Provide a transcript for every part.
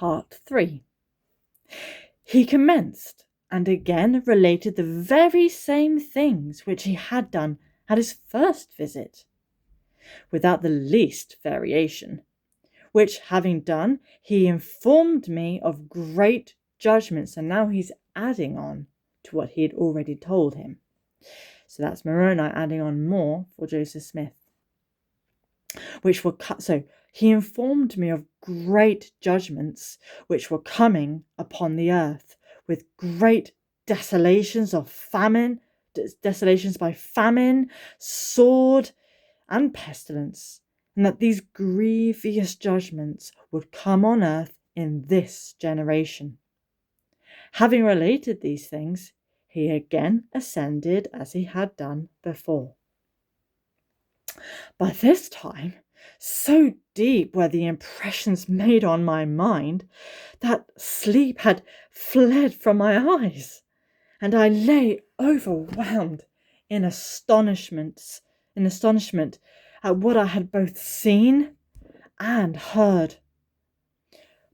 Part 3. He commenced and again related the very same things which he had done at his first visit, without the least variation, which having done, he informed me of great judgments, and now he's adding on to what he had already told him. So that's Moroni adding on more for Joseph Smith, which were cut. So he informed me of great judgments which were coming upon the earth, with great desolations by famine, sword, and pestilence, and that these grievous judgments would come on earth in this generation. Having related these things, he again ascended as he had done before. By this time, so deep were the impressions made on my mind that sleep had fled from my eyes, and I lay overwhelmed in astonishment at what I had both seen and heard.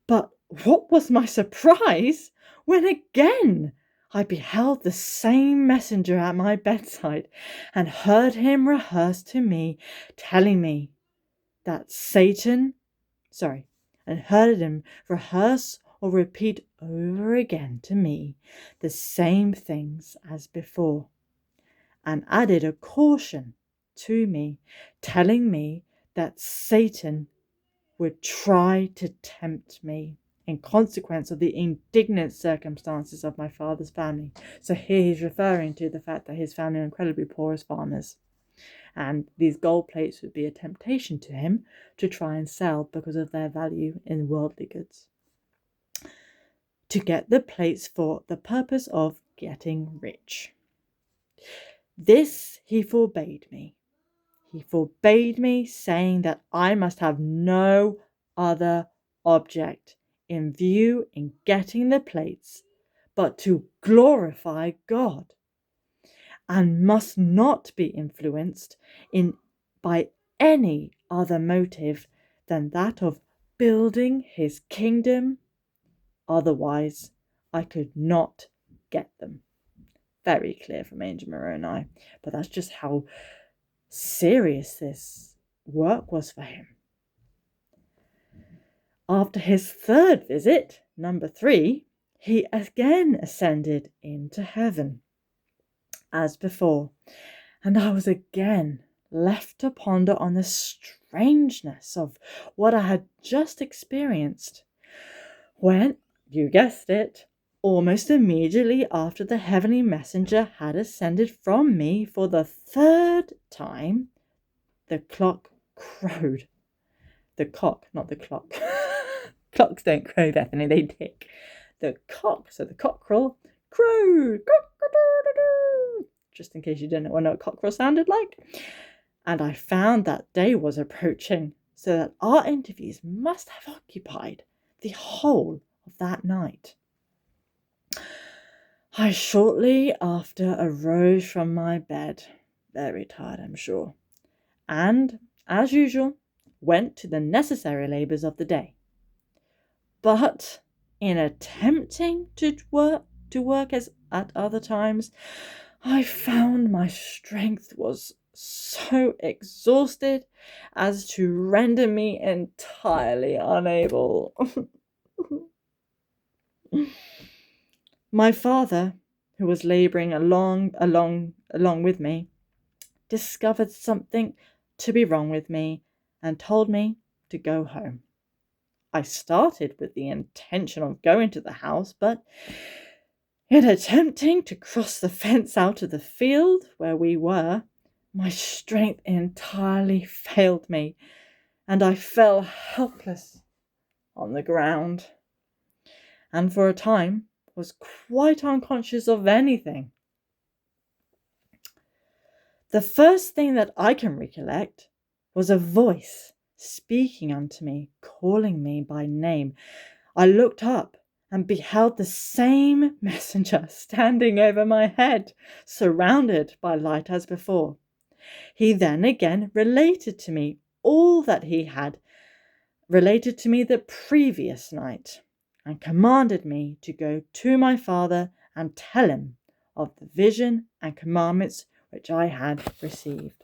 But what was my surprise when again I beheld the same messenger at my bedside, and heard him rehearse to me, telling me that and heard him rehearse or repeat over again to me the same things as before, and added a caution to me, telling me that Satan would try to tempt me in consequence of the indignant circumstances of my father's family. So here he's referring to the fact that his family are incredibly poor as farmers, and these gold plates would be a temptation to him to try and sell because of their value in worldly goods, to get the plates for the purpose of getting rich. This he forbade me. He forbade me, saying that I must have no other object in view in getting the plates but to glorify God, and must not be influenced by any other motive than that of building his kingdom. Otherwise, I could not get them. Very clear from Angel Moroni, but that's just how serious this work was for him. After his third visit, number 3, he again ascended into heaven, as before, and I was again left to ponder on the strangeness of what I had just experienced, when, you guessed it, almost immediately after the heavenly messenger had ascended from me for the third time, the clock crowed. The cock, not the clock. Clocks don't crow, Bethany, they tick. The cock, so the cockerel, crowed. Just in case you didn't know what cockerel sounded like. And I found that day was approaching, so that our interviews must have occupied the whole of that night. I shortly after arose from my bed, very tired I'm sure, and, as usual, went to the necessary labours of the day. But in attempting to work as at other times, I found my strength was so exhausted as to render me entirely unable. My father, who was labouring along with me, discovered something to be wrong with me and told me to go home. I started with the intention of going to the house, but in attempting to cross the fence out of the field where we were, my strength entirely failed me, and I fell helpless on the ground, and for a time was quite unconscious of anything. The first thing that I can recollect was a voice speaking unto me, calling me by name. I looked up and beheld the same messenger standing over my head, surrounded by light as before. He then again related to me all that he had related to me the previous night, and commanded me to go to my father and tell him of the vision and commandments which I had received.